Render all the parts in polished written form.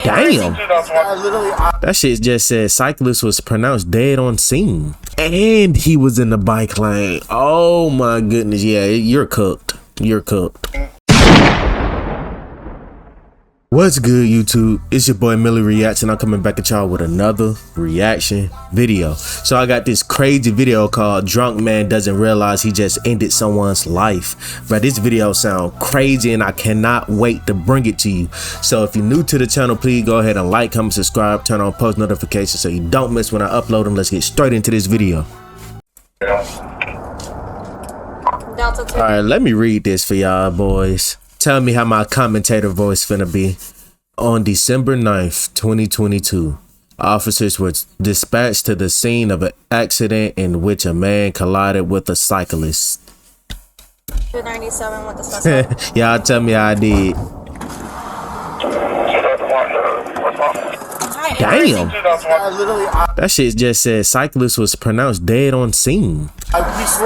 Damn. That shit just said cyclist was pronounced dead on scene. And he was in the bike lane. Oh my goodness. Yeah, you're cooked. You're cooked. What's good, YouTube? It's your boy MillyReacts, and I'm coming back at y'all with another reaction video. So I got this crazy video called Drunk Man Doesn't Realize He Just Ended Someone's Life. But this video sounds crazy and I cannot wait to bring it to you. So if you're new to the channel, please go ahead and like, comment, subscribe, turn on post notifications so you don't miss when I upload them. Let's get straight into this video. Alright, let me read this for y'all boys. Tell me how my commentator voice finna be. On December 9th, 2022, officers were dispatched to the scene of an accident in which a man collided with a cyclist. 297 with the suspect. Y'all tell me how I did. Damn. That shit just said cyclist was pronounced dead on scene. Where is he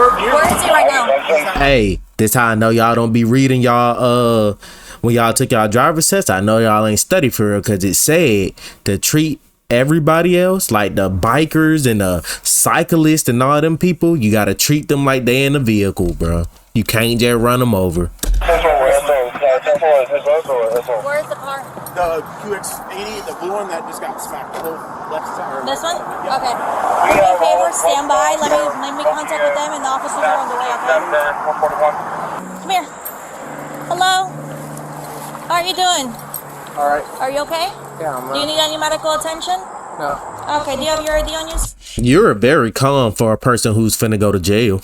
right now? Hey, this how I know y'all don't be reading y'all when y'all took y'all driver's test. I know y'all ain't study for real, because it said to treat everybody else, like the bikers and the cyclists and all them people, you gotta treat them like they in the vehicle, bro. You can't just run them over. Where's the car? The QX80, the blue one that just got smacked the whole left side. This one? Yeah. Okay. Do me a favor, stand by. Let me contact with them, and the officers are on the way, okay? Come here. Hello? How are you doing? Alright. Are you okay? Yeah, Do you need any medical attention? No. Okay, do you have your ID on you? You're very calm for a person who's finna go to jail.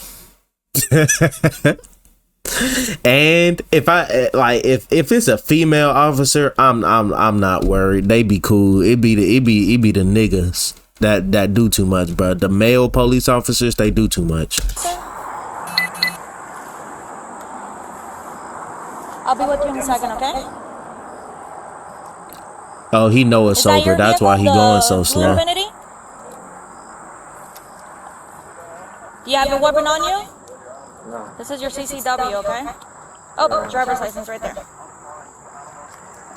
And if I like if it's a female officer, I'm not worried. They be cool. It be the niggas that do too much, bro. The male police officers, they do too much. I'll be with you in a second, okay? Oh, he know it's over. That's why he going so slow. Infinity? Do you have your weapon on you? No. This is your CCW, okay? Oh, driver's license right there.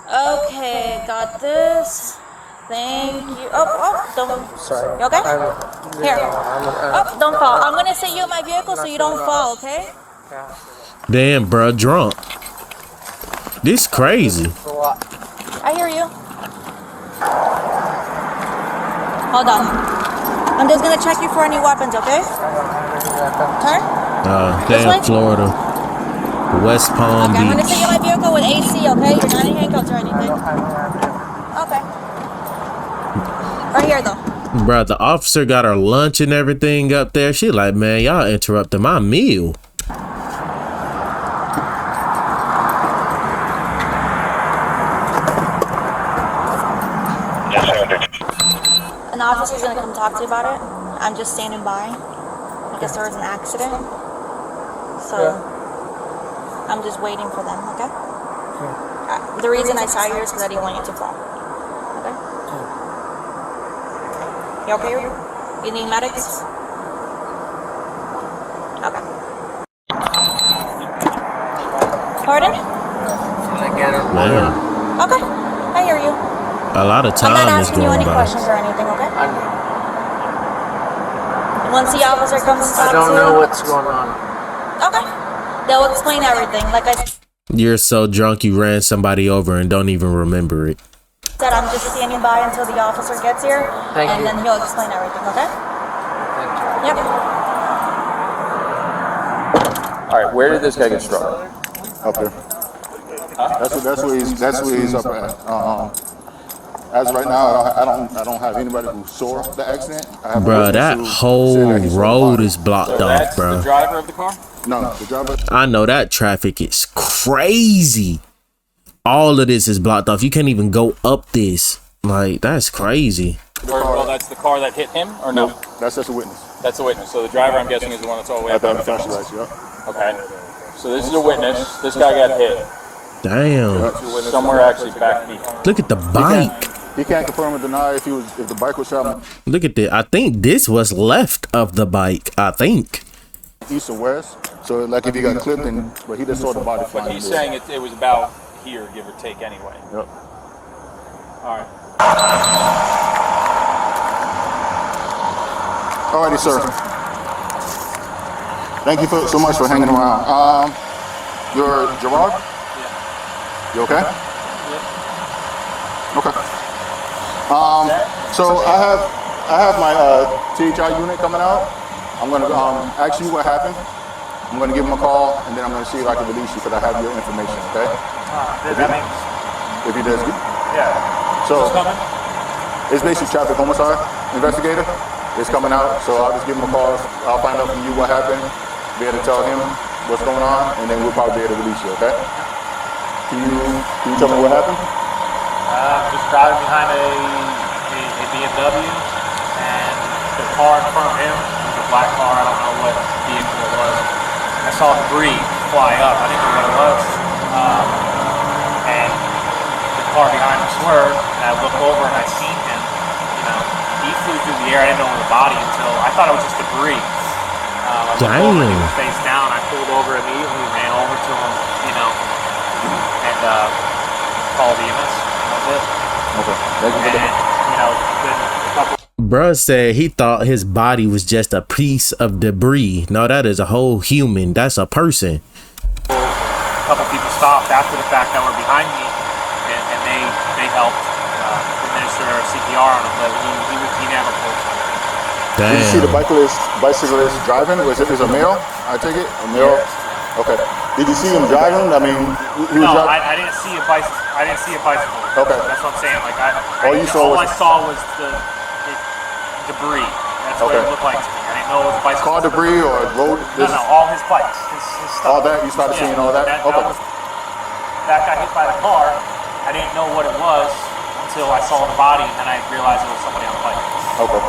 Okay, got this. Thank you. Oh, don't. Sorry. You okay? Here. Oh, don't fall. I'm gonna sit you in my vehicle so you don't fall, okay? Damn, bro, drunk. This crazy. I hear you. Hold on. I'm just gonna check you for any weapons, okay? Turn. Damn, Florida. West Palm Okay, I'm gonna Beach. sit you in my vehicle with AC, okay? You're not in handcuffs or anything. Okay. Right here, though. Bro, the officer got her lunch and everything up there. She like, man, y'all interrupted my meal. An officer's gonna come talk to you about it. I'm just standing by. I guess there was an accident. So, I'm just waiting for them, okay? The reason I saw you is because I didn't want you to fall. Okay? You okay? You need medics? Okay. Pardon? Man, Okay. I hear you. a lot of I'm not time is asking you going any by. questions or anything, okay? Once the officer comes and talks I to you. don't know what's going on. Okay. They'll explain everything. Like I You're so drunk you ran somebody over and don't even remember it. said, I'm just standing by until the officer gets here. Thank you. Then he'll explain everything, okay? Thank you. Yep. All right, where did this guy get struck? Up there. That's where he's up at. As of right now, I don't have anybody who saw the accident. I have Bro, that whole road is blocked off, That's bro. the driver of the car? No, the driver. I know that traffic is crazy. All of this is blocked off. You can't even go up this. Like, that's crazy. Well, that's the car that hit him, or no? That's just a witness. That's the witness. So the driver, I'm guessing, is the one that's all the way up. At the flashlights, yeah. Okay. So this is a witness. This guy got hit. Damn. Somewhere actually back behind. Look at the bike. He can't confirm or deny if the bike was shot Look at this. I think this was left of the bike. I think. east or west. So like if he got clipped, but he just saw the body flying. But he's saying it was about here, give or take, anyway. Yep. All right. Alrighty, sir. Thank you so much for hanging around. You're Gerard? Yeah. You okay? Yeah. Okay. So I have my THI unit coming out. I'm gonna ask you what happened. I'm gonna give him a call, and then I'm gonna see if I can release you because I have your information. Okay? If he does, Yeah. so Who's coming? it's basically traffic homicide investigator. It's coming out, so I'll just give him a call. I'll find out from you what happened, be able to tell him what's going on, and then we'll probably be able to release you. Okay? Can you tell me what happened? Just driving behind a BMW, and the car in front of him was a black car. I don't know what vehicle it was. I saw debris fly up. I didn't know what it was. And the car behind him swerved, and I looked over and I seen him. You know, he flew through the air. I didn't know it was a body until I thought it was just debris. I looked over and he was face down. I pulled over immediately, ran over to him, you know, and called EMS. Okay. Thank you for And, you know, then a couple Bruh said he thought his body was just a piece of debris. No, that is a whole human. That's a person. people stopped after the fact that were behind me, and they helped administer CPR on him, but he never pulled. Did you see the bicyclist driving? Was it a male? I take it? A male? Yes. Okay. Did you see him driving? I mean, he was No, driving. I didn't see a bicycle. I didn't see a bicycle. Okay. That's what I'm saying. Like All you saw all was- I saw was the debris. That's what Okay. it looked like to me. I didn't know it was a bicycle. Car debris or road? No, all his bikes, his stuff. All that? You started seeing all that? Okay. That got hit by the car. I didn't know what it was until I saw the body, and I realized it was somebody on the bike. Okay.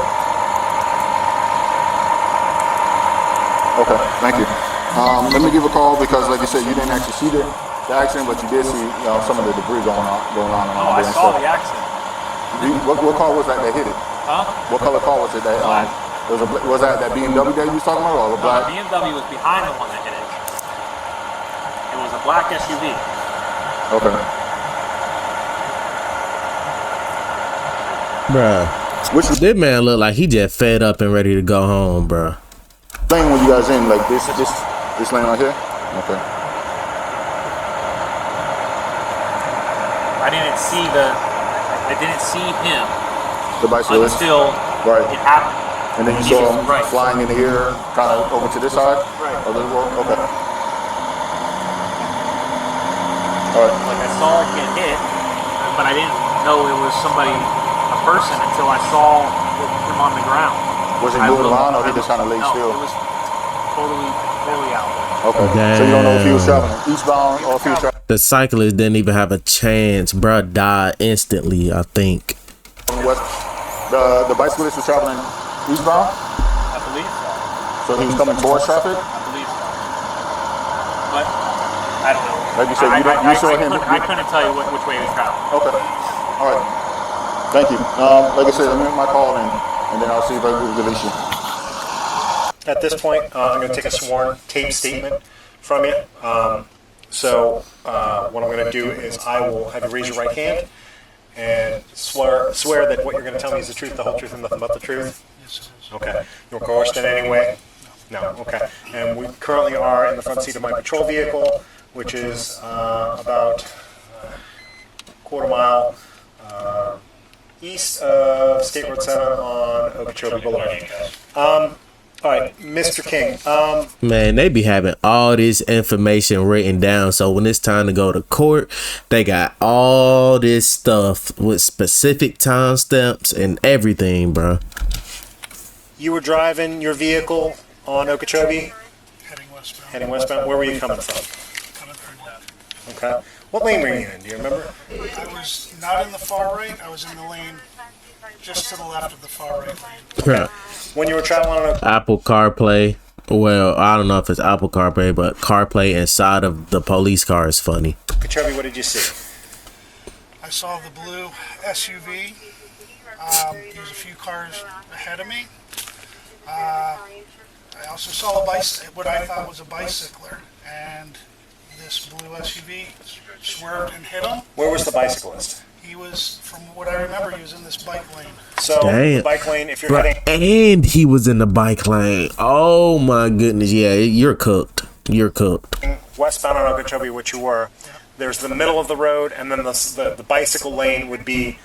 Okay, thank you. Let me give a call because, like you said, you didn't actually see the accident, but you did see some of the debris going on Oh, I there. saw the accident. What car was that hit it? Huh? What color car was it that? Black. Was that BMW that you was talking about, or a No, black? the BMW was behind the one that hit it. It was a black SUV. Okay. Bruh. Which This man look like he just fed up and ready to go home, bruh. lane were you guys in? Like this lane right here? Okay. I didn't see him The bicyclist. until Right. it happened. And then you He saw was him right. flying in the air, kind of over to this side Right. of the road. Okay. All right. Like I saw it get hit, but I didn't know it was a person, until I saw him on the ground. Was he moving around, or he just kind of laid still? No, it was totally out. Okay. So you don't know if he was traveling eastbound or if he was traveling The cyclist didn't even have a chance. Bruh died instantly, I think. west. The bicyclist was traveling eastbound, I believe so. so he was coming towards traffic. I believe so. But I don't know. Like you said, you saw him. I couldn't tell you which way he was traveling. Okay. All right. Thank you. Like I said, let me make my call and then I'll see if I can release you. At this point, I'm going to take a sworn tape statement from you. So what I'm going to do is I will have you raise your right hand and swear that what you're going to tell me is the truth, the whole truth, and nothing but the truth. Okay. You were coerced in any way? No. Okay. And we currently are in the front seat of my patrol vehicle, which is about a quarter mile east of State Road 7 on Okeechobee Boulevard. All right, Mr. King. Man, they be having all this information written down, so when it's time to go to court, they got all this stuff with specific timestamps and everything, bro. You were driving your vehicle on Okeechobee, Heading westbound. heading westbound. Where were you coming from? Coming through left. Okay. What lane were you in? Do you remember? I was not in the far right. I was in the lane just to the left of the far right lane. When you were traveling on Apple CarPlay. Well, I don't know if it's Apple CarPlay, but CarPlay inside of the police car is funny. Okeechobee, what did you see? I saw the blue SUV. There was a few cars ahead of me. I also saw what I thought was a bicycler, and this blue SUV swerved and hit him. Where was the bicyclist? He was, from what I remember, he was in this bike lane. So Damn. the bike lane, if you're Bruh, heading, and he was in the bike lane. Oh my goodness. Yeah, you're cooked. You're cooked. westbound on Okeechobee, which you were, there's the middle of the road, and then the bicycle lane would be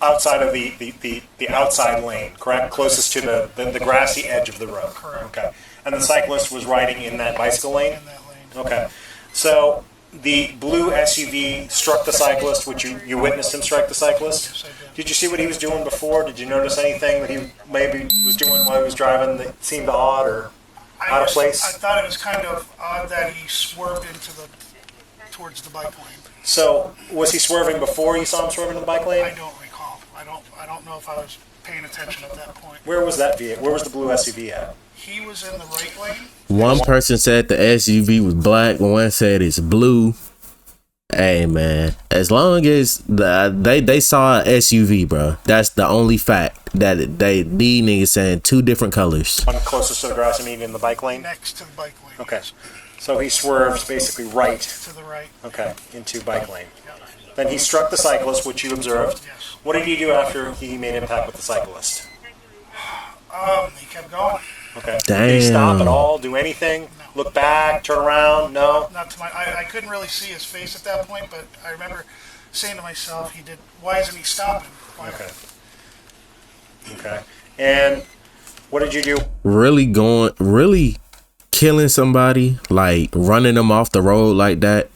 outside of the outside lane, correct? Closest to the grassy edge of the road. Correct. Okay. And the cyclist was riding in that bicycle lane? In that lane. Okay. So the blue SUV struck the cyclist, which you witnessed him strike the cyclist? Yes, I did. Did you see what he was doing before? Did you notice anything that he maybe was doing while he was driving that seemed odd or out of place? I thought it was kind of odd that he swerved towards the bike lane. So was he swerving before you saw him swerving in the bike lane? I don't recall. I don't know if I was paying attention at that point. Where was that vehicle? Where was the blue SUV at? He was in the right lane. One person said the SUV was black, one said it's blue. Hey man, as long as they saw an SUV, bro, that's the only fact that these niggas saying two different colors. One closest to the grassy median in the bike lane? Next to the bike lane. Okay. So he swerves basically right, To the right. okay, into bike lane. Then he struck the cyclist, which you observed. Yes. What did he do after he made impact with the cyclist? He kept going. Okay. Did he stop at Damn. all? Do anything? Look back? Turn around? No? Not to my. I couldn't really see his face at that point, but I remember saying to myself, "He did. Why isn't he stopping?" Why? Okay. Okay. And what did you do? Really killing somebody, like running them off the road like that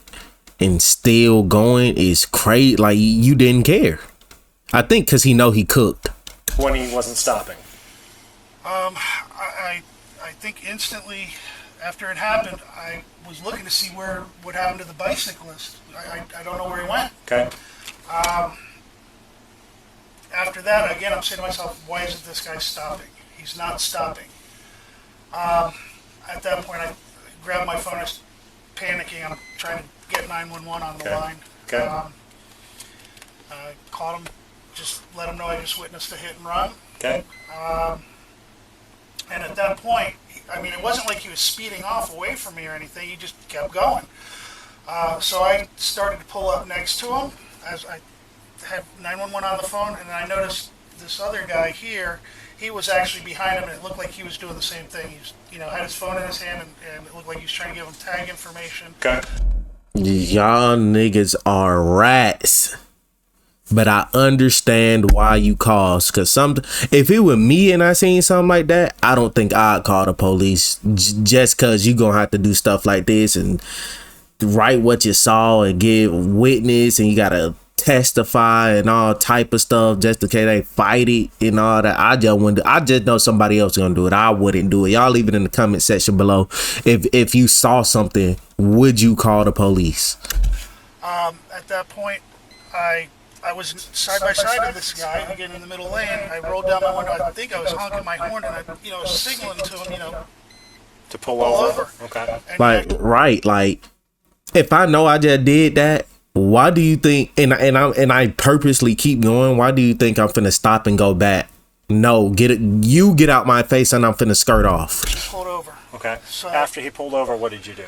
and still going is crazy. Like you didn't care. I think because he know he cooked. When he wasn't stopping? I think instantly after it happened, I was looking to see what happened to the bicyclist. I don't know where he went. Okay. After that, again, I'm saying to myself, why isn't this guy stopping? He's not stopping. At that point, I grabbed my phone. I was panicking. I'm trying to get 911 on the Okay. line. Okay. I called him, just let him know I just witnessed a hit and run. Okay. And at that point, I mean, it wasn't like he was speeding off away from me or anything. He just kept going. So I started to pull up next to him as I had 911 on the phone, and I noticed this other guy here. He was actually behind him, and it looked like he was doing the same thing. He was, had his phone in his hand, and it looked like he was trying to give him tag information. Okay. Y'all niggas are rats. But I understand why you calls, cause if it were me and I seen something like that, I don't think I'd call the police just cause you gonna have to do stuff like this and write what you saw and give witness and you gotta testify and all type of stuff just in case they fight it and all that. I just know somebody else gonna do it. I wouldn't do it. Y'all leave it in the comment section below. If you saw something, would you call the police? At that point, I was side by side with this guy, again in the middle lane. I rolled down my window. I think I was honking my horn, and I, was signaling to him, To pull pull over? over. Okay. And Like, right, like if I know I just did that, why do you think and I purposely keep going, why do you think I'm finna stop and go back? No, get out my face and I'm finna skirt off. pulled over. Okay. So- After he pulled over, what did you do?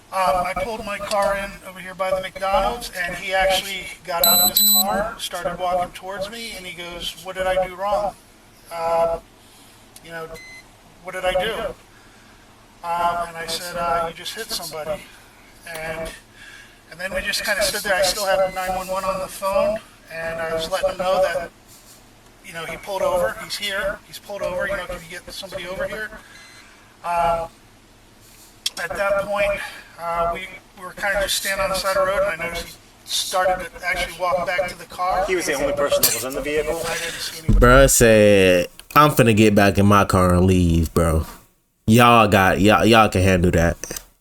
I pulled my car in over here by the McDonald's, and he actually got out of his car, started walking towards me, and he goes, "What did I do wrong? What did I do?" And I said, "You just hit somebody." And then we just kind of stood there. I still had 911 on the phone, and I was letting him know that, he pulled over. He's here. He's pulled over. Can you get somebody over here? At that point, we were kind of just standing on the side of the road, and I noticed he started to actually walk back to the car. He was the only person that was in the vehicle? I didn't see anybody. Bruh said, I'm finna get back in my car and leave, bro. Y'all can handle that.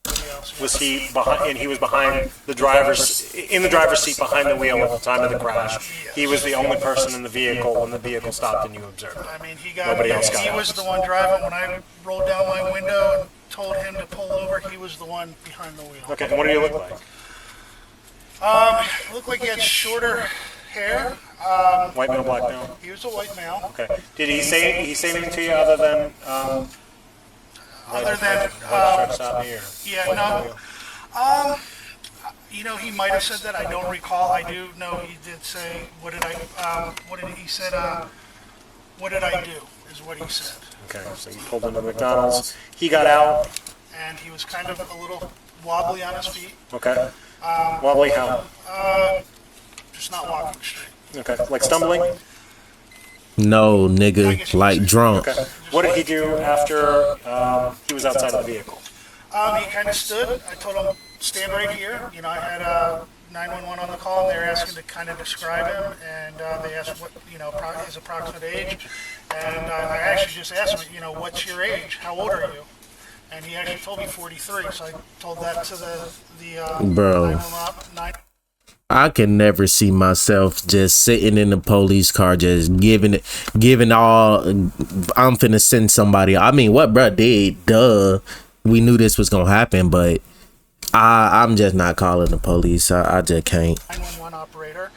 else. Was he behind? And he was behind the driver's, in the driver's seat behind the wheel at the time of the crash. He was the only person in the vehicle when the vehicle stopped and you observed it. I mean, he got. Nobody else got He out. was the one driving. When I rolled down my window and told him to pull over, he was the one behind the wheel. Okay, and what did he look like? It looked like he had shorter hair. White male, black male? He was a white male. Okay. Did he say anything to you other than, Other than, try to stop me or? yeah, no. You know, he might have said that. I don't recall. I do know he did say, what did he said, what did I do, is what he said. Okay, so you pulled into McDonald's. He got out. And he was kind of a little wobbly on his feet. Okay. Wobbly how? Just not walking straight. Okay, like stumbling? No, nigga, like drunk. Okay. What did he do after he was outside of the vehicle? He kind of stood. I told him, stand right here. You know, I had 911 on the call, and they were asking to kind of describe him, and they asked what, you know, his approximate age. And I actually just asked him, you know, what's your age? How old are you? And he actually told me 43, so I told that to the Bro. 911. I can never see myself just sitting in the police car, just giving all. I'm finna send somebody. I mean, what bruh did? Duh. We knew this was gonna happen, but I'm just not calling the police. I just can't. 911 operator,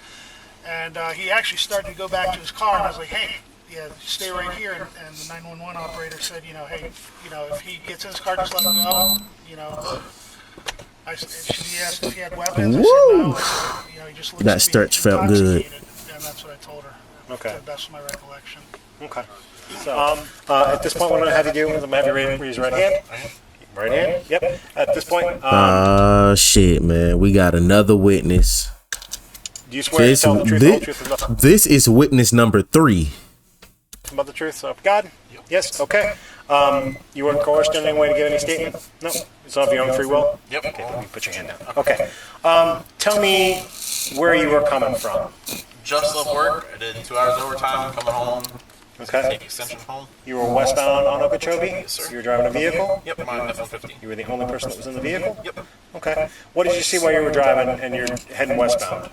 and he actually started to go back to his car, and I was like, hey, yeah, stay right here. And the 911 operator said, you know, hey, you know, if he gets in his car, just let him go. You know, he asked if he had weapons. I said no. I said, you know, he just looks That to be stretch felt good. intoxicated, and that's what I told her. Okay. To the best of my recollection. Okay. So at this point, what I'm going to have you do is I'm going to have you raise your right hand. Right hand? Yep. At this point. Shit, man. We got another witness. Do you swear to tell the truth, the whole truth, and nothing This is witness number 3. but the truth, so God? Yes. Okay. You weren't coerced in any way to give any statement? No. It's all of your own free will? Yep. Okay, let me put your hand down. Okay. Tell me where you were coming from. Just left work. I did 2 hours overtime coming home. Okay. Take extension home. You were westbound on Okeechobee? Yes, sir. You were driving a vehicle? Yep, mine F-150. You were the only person that was in the vehicle? Yep. Okay. What did you see while you were driving and you're heading westbound?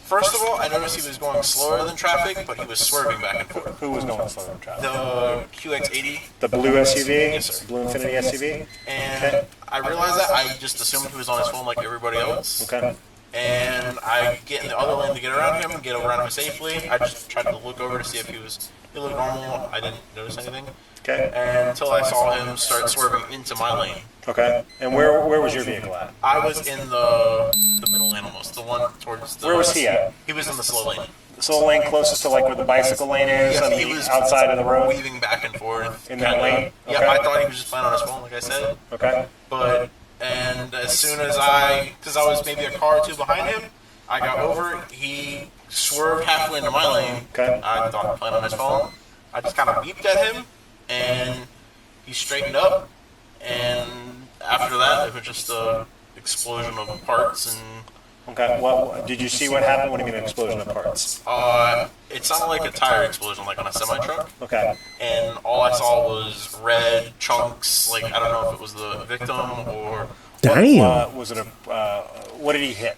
First of all, I noticed he was going slower than traffic, but he was swerving back and forth. Who was going slower than traffic? The QX80. The blue SUV? Yes, sir. Blue Infinity SUV? And I realized that. I just assumed he was on his phone like everybody else. Okay. And I get in the other lane to get around him, get around him safely. I just tried to look over to see if he looked normal. I didn't notice anything. Okay. And until I saw him start swerving into my lane. Okay. And where was your vehicle at? I was in the middle lane almost, the one towards the... Where was he at? He was in the slow lane. So the lane closest to like where the bicycle lane is on He the was outside of the road? weaving back and forth. In that lane? Yeah, Okay. I thought he was just playing on his phone, like I said. Okay. But, and as soon as because I was maybe a car or two behind him, I got over, he swerved halfway into my lane. Okay. I thought he was playing on his phone. I just kind of beeped at him, and he straightened up, and after that, it was just a explosion of parts, and Okay. What did you see what happened? What do you mean an explosion of parts? it sounded like a tire explosion, like on a semi-truck, Okay. and all I saw was red chunks, like, I don't know if it was the victim, or Damn. Was it what did he hit?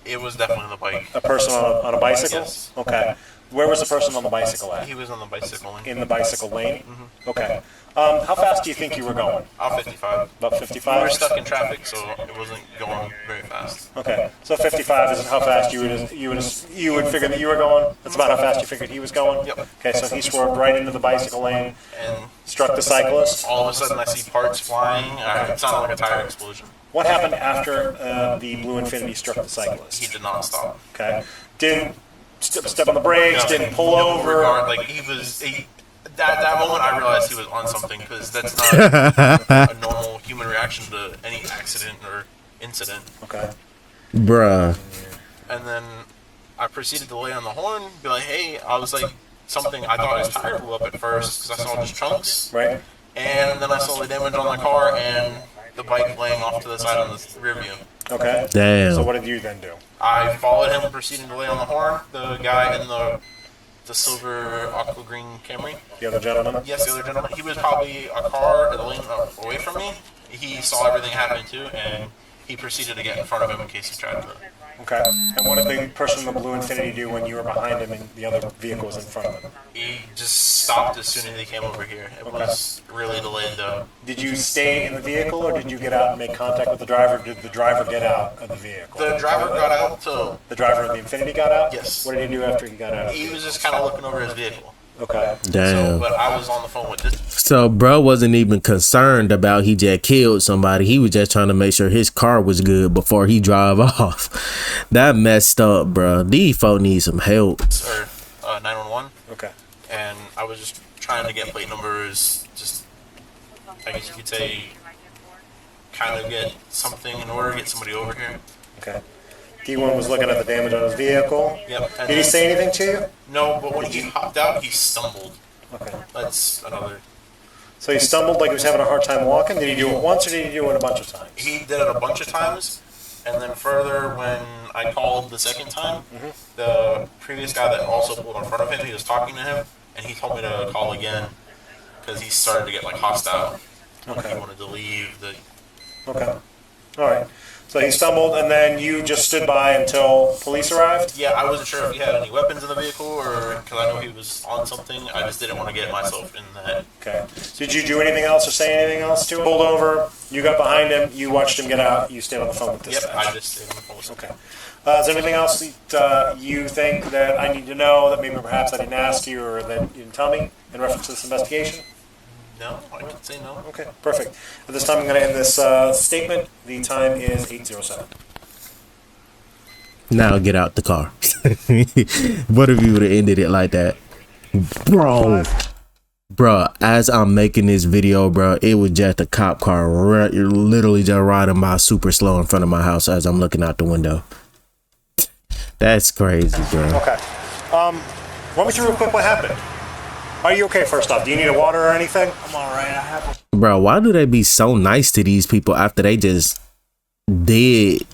it was definitely the bike. A person on a bicycle? Yes. Okay. Where was the person on the bicycle at? He was on the bicycle lane. In the bicycle lane? Okay. How fast do you think you were going? 55. About We 55? were stuck in traffic, so it wasn't going very fast. Okay. So 55 is how fast you would figure that you were going? That's about how fast you figured he was going? Yep. Okay, so he swerved right into the bicycle lane, And struck the cyclist. all of a sudden I see parts flying. It sounded like a tire explosion. What happened after the Blue Infinity struck the cyclist? He did not stop. Okay. Didn't step on the brakes, didn't pull over. Like that moment I realized he was on something, because that's not a normal human reaction to any accident or incident. Okay. Bruh. And then I proceeded to lay on the horn, be like, hey, I was like, something, I thought his tire blew up at first, because I saw just chunks. Right? And then I saw the damage on the car and the bike laying off to the side on the rear view. Okay. Damn. So what did you then do? I followed him, proceeding to lay on the horn. The guy in the silver aqua green Camry. The other gentleman? Yes, the other gentleman. He was probably a car a lane away from me. He saw everything happen too, and he proceeded to get in front of him in case he tried to. Okay. And what did the person in the Blue Infinity do when you were behind him and the other vehicle was in front of him? He just stopped as soon as he came over here. It was really delayed though. Did you stay in the vehicle or did you get out and make contact with the driver? Did the driver get out of the vehicle? The driver got out, so The driver of the Infinity got out? Yes. What did he do after he got out? he was just kind of looking over his vehicle. Okay. Damn. So, but I was on the phone with this. So, bro wasn't even concerned about he just killed somebody. He was just trying to make sure his car was good before he drive off. That messed up, bro. These folk need some help. Or 911. Okay. And I was just trying to get plate numbers. Just, I guess you could say, kind of get something in order, get somebody over here. Okay. D1 was looking at the damage on his vehicle. Yep. And Did he say anything to you? No, but when he hopped out, he stumbled. Okay. That's another. So he stumbled like he was having a hard time walking? Did he do it once or did he do it a bunch of times? He did it a bunch of times, and then further, when I called the second time, the previous guy that also pulled in front of him, he was talking to him, and he told me to call again because he started to get like hostile. Okay. He wanted to leave. Okay. All right. So he stumbled, and then you just stood by until police arrived? Yeah, I wasn't sure if he had any weapons in the vehicle, or because I know he was on something. I just didn't want to get myself in that. Okay. Did you do anything else or say anything else to him? Pulled over, you got behind him, you watched him get out, you stayed on the phone with dispatch? Yep, I just stayed on the phone with him. Okay. Is there anything else that you think that I need to know that maybe perhaps I didn't ask you or that you didn't tell me in reference to this investigation? No, I can say no. Okay, perfect. At this time, I'm going to end this statement. The time is 8:07. Now get out the car. What if you would have ended it like that? Bro, as I'm making this video, bro, it was just a cop car literally just riding by super slow in front of my house as I'm looking out the window. That's crazy, bro. Okay. Run me through real quick what happened. Are you okay, first off? Do you need a water or anything? I'm alright, I have Bro, why do they be so nice to these people after they just did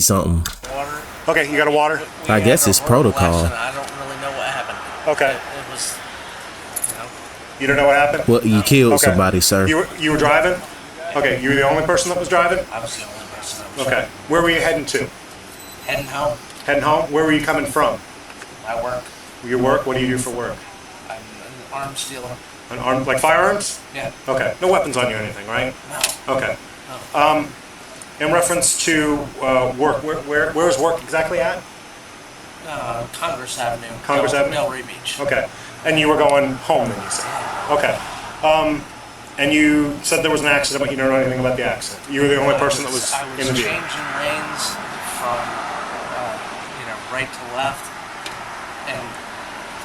something? water. Okay, you got a water? I guess it's protocol. I don't really know what happened. Okay. It was, You don't know what happened? Well, you killed Okay. somebody, sir. You were driving? Okay, you were the only person that was driving? I was the only person that was Okay. Where were you heading to? heading home. Heading home? Where were you coming from? I work. Your work? What do you do for work? I'm an arms dealer. An arm, like firearms? Yeah. Okay. No weapons on you or anything, right? No. Okay. In reference to work, where is work exactly at? Congress Avenue. Congress Avenue? Delray Beach. Okay. And you were going home then, you said? Okay. And you said there was an accident, but you don't know anything about the accident. You were the only person that was I in was the vehicle. changing lanes from, right to left, and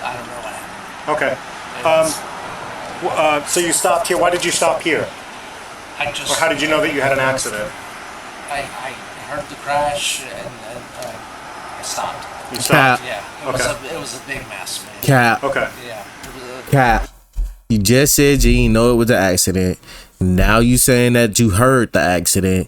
I don't know what happened. Okay. It was- So you stopped here. Why did you stop here? I Or just, how did you know that you had an accident? I heard the crash, and I stopped. You stopped. Cap. Yeah, it was a big mess, man. Cap. Okay. Yeah, it was a, Cap. You just said you didn't know it was an accident. Now you saying that you heard the accident.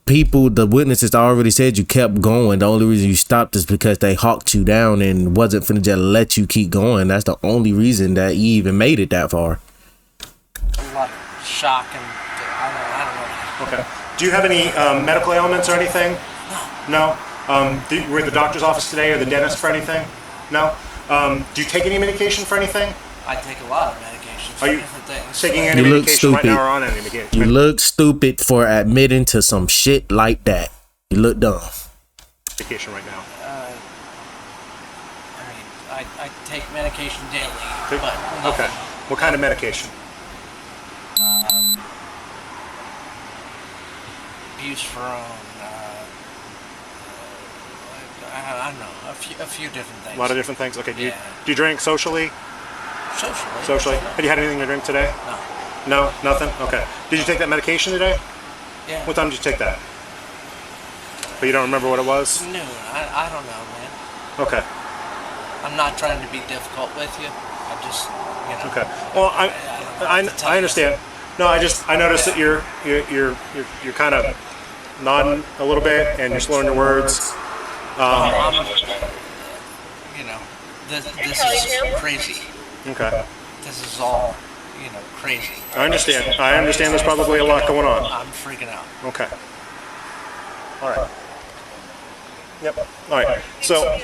People, the witnesses already said you kept going. The only reason you stopped is because they hawked you down and wasn't finna just let you keep going. That's the only reason that you even made it that far. a lot of shock, and I don't know. Okay. Do you have any medical ailments or anything? No. Were you at the doctor's office today or the dentist for anything? No. Do you take any medication for anything? I take a lot of medication for Are you different things. taking any You look medication right stupid. now or on any medication? You look stupid for admitting to some shit like that. You look dumb. Medication right now. I take medication daily, Take- but Okay. What kind of medication? Butyrone, I don't know, a few different things. A lot of different things. Okay. Do Yeah. you drink socially? Socially. Socially. Have you had anything to drink today? No. No. Nothing. Okay. Did you take that medication today? Yeah. What time did you take that? But you don't remember what it was? Noon. I don't know, man. Okay. I'm not trying to be difficult with you. I just, Okay. Well, I don't know what to tell I you. understand. No, I noticed that you're kind of nodding a little bit and you're slurring your words. This is crazy. Okay. This is all, crazy. I understand. There's probably a lot going on. I'm freaking out. Okay. All right. Yep. All right. So,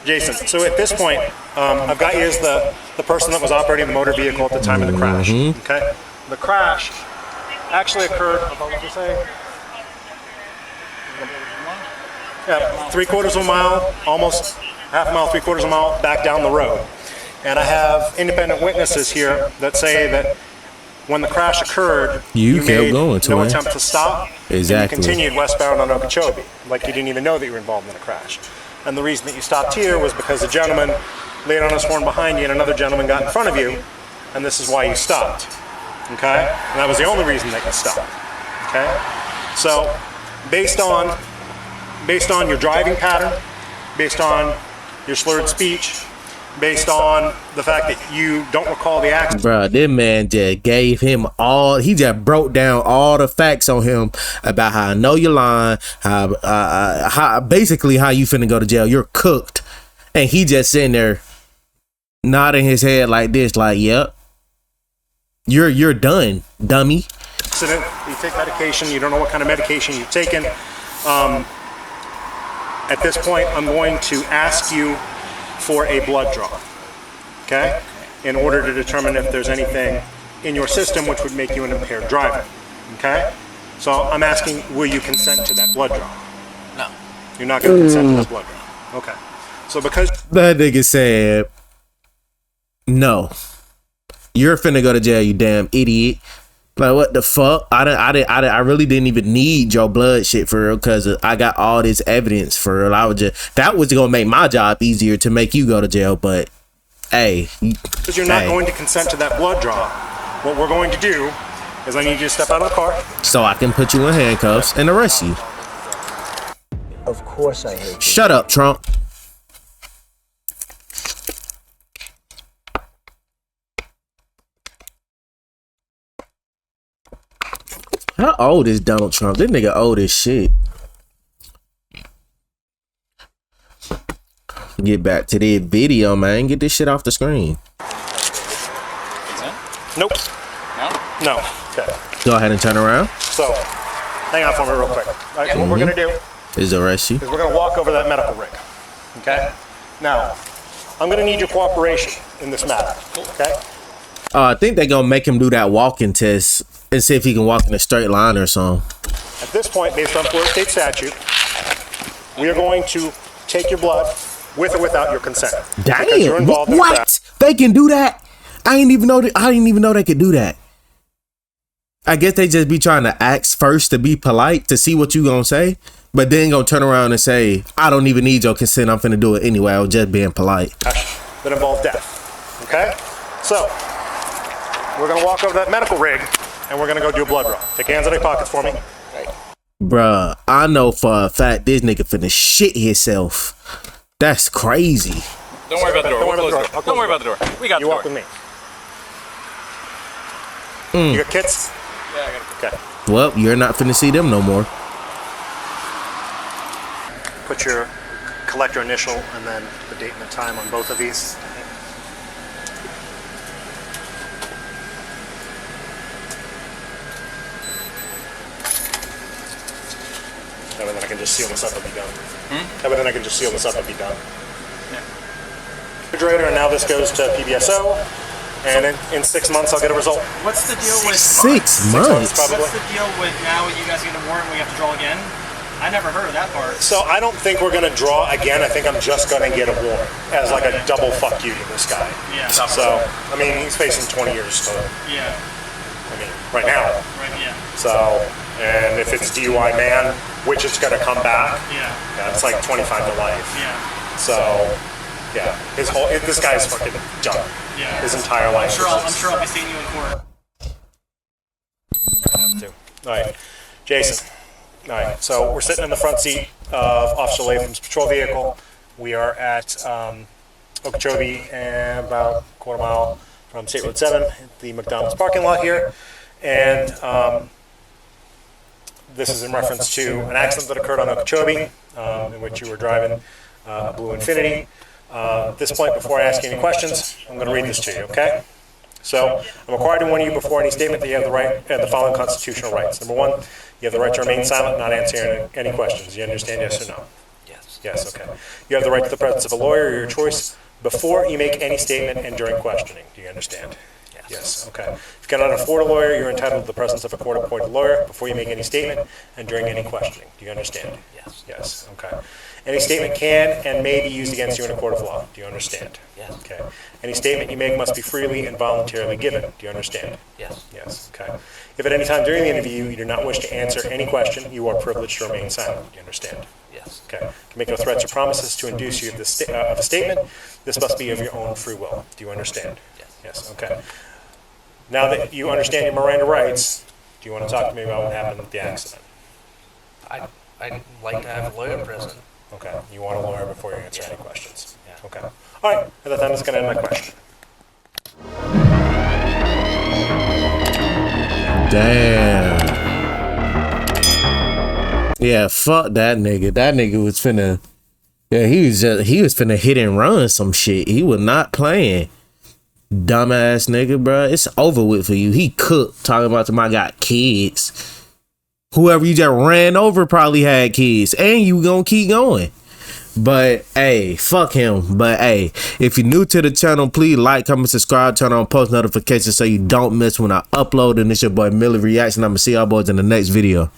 Jason, so at this point, I've got you as the person that was operating the motor vehicle at the time of the crash. Okay. The crash actually occurred. What did you say? Yeah, 3/4 of a mile, almost half a mile, 3/4 of a mile back down the road. And I have independent witnesses here that say that when the crash occurred, You kept made going to no it. attempt to stop. Exactly. And you continued westbound on Okeechobee, like you didn't even know that you were involved in a crash. And the reason that you stopped here was because a gentleman laid on his horn behind you and another gentleman got in front of you, and this is why you stopped. Okay? And that was the only reason that you stopped. Okay? So, based on your driving pattern, based on your slurred speech, based on the fact that you don't recall the accident. Bro, this man just gave him he just broke down all the facts on him about how I know you're lying, how basically how you finna go to jail. You're cooked. And he just sitting there nodding his head like this, like, yep. You're done, dummy. Accident, you take medication, you don't know what kind of medication you've taken. At this point, I'm going to ask you for a blood draw, okay? In order to determine if there's anything in your system which would make you an impaired driver, okay? So I'm asking, will you consent to that blood draw? No. You're not going to consent to that blood draw, okay? So because That nigga said, no. You're finna go to jail, you damn idiot. Like, what the fuck? I really didn't even need your blood shit for real, because I got all this evidence for real. That was gonna make my job easier to make you go to jail, but hey. because you're not going to consent to that blood draw, what we're going to do is I need you to step out of the car. So I can put you in handcuffs and arrest you. Of course I hate you. Shut up, Trump. How old is Donald Trump? This nigga old as shit. Get back to the video, man. Get this shit off the screen. Nope. No? No. Okay. Go ahead and turn around. So, hang on for me real quick. All right, so what we're going to do Is arrest you. is we're going to walk over that medical rig. Okay? Now, I'm going to need your cooperation in this matter. Okay? I think they're gonna make him do that walking test and see if he can walk in a straight line or something. At this point, based on Florida state statute, we are going to take your blood with or without your consent. Because you're Damn! involved in a What? crash. They can do that? I didn't even know they could do that. I guess they just be trying to ask first to be polite to see what you gonna say, but then gonna turn around and say, "I don't even need your consent. I'm finna do it anyway. I was just being polite." That involve death. Okay? So, we're going to walk over to that medical rig and we're going to go do a blood draw. Take your hands out of your pockets for me. Bruh, I know for a fact this nigga finna shit himself. That's crazy. Don't worry about the door. Don't worry We'll about the close door. I'll Don't worry close about the door. We got You the walk door. with me. You got kids? Yeah, I got it. Okay. Well, you're not finna see them no more. Put your collector initial and then the date and the time on both of these. And then I can just seal this up and be done. And then I can just seal this up and be done. Refrigerator, and now this goes to PBSO. And in 6 months, I'll get a result. What's the deal with 6 months. Probably. What's the deal with now you guys get a warrant and we have to draw again? I never heard of that part. So I don't think we're going to draw again. I think I'm just going to get a warrant as like a double fuck you to this guy. Yeah. So, I mean, he's facing 20 years. So, Yeah. I mean, right now. Right. Yeah. So, and if it's DUI man, which it's going to come back, Yeah. it's like 25 to life. Yeah. So, yeah, this guy's fucking done. Yeah. His entire life. I'm sure I'll be seeing you in court. Have to. All right, Jason. All right, so we're sitting in the front seat of Officer Latham's patrol vehicle. We are at Okeechobee, and about a quarter mile from State Road 7, the McDonald's parking lot here. And this is in reference to an accident that occurred on Okeechobee, in which you were driving a blue Infiniti. At this point, before I ask you any questions, I'm going to read this to you, okay? So, I'm required to warn you before any statement that you have the right and the following constitutional rights. Number one, you have the right to remain silent, not answer any questions. You understand, yes or no? Yes. Yes, okay. You have the right to the presence of a lawyer or your choice before you make any statement and during questioning. Do you understand? Yes, okay. If you cannot afford a lawyer, you're entitled to the presence of a court-appointed lawyer before you make any statement and during any questioning. Do you understand? Yes. Yes, okay. Any statement can and may be used against you in a court of law. Do you understand? Yes. Okay. Any statement you make must be freely and voluntarily given. Do you understand? Yes. Yes. Okay. If at any time during the interview you do not wish to answer any question, you are privileged to remain silent. Do you understand? Yes. Okay. You can make no threats or promises to induce you of a statement. This must be of your own free will. Do you understand? Yes. Yes. Okay. Now that you understand your Miranda rights, do you want to talk to me about what happened with the accident? I'd like to have a lawyer present. Okay. You want a lawyer before you answer any questions? Yeah. Okay. All right. At that time, that's going to end my question. Damn. Yeah, fuck that nigga. That nigga was finna. Yeah, he was finna hit and run some shit. He was not playing. Dumbass nigga, bro. It's over with for you. He cooked talking about I got kids. Whoever you just ran over probably had kids, and you gonna keep going. But hey, fuck him. But hey, if you're new to the channel, please like, comment, subscribe, turn on post notifications so you don't miss when I upload. And it's your boy MillyReacts, and I'm gonna see y'all boys in the next video.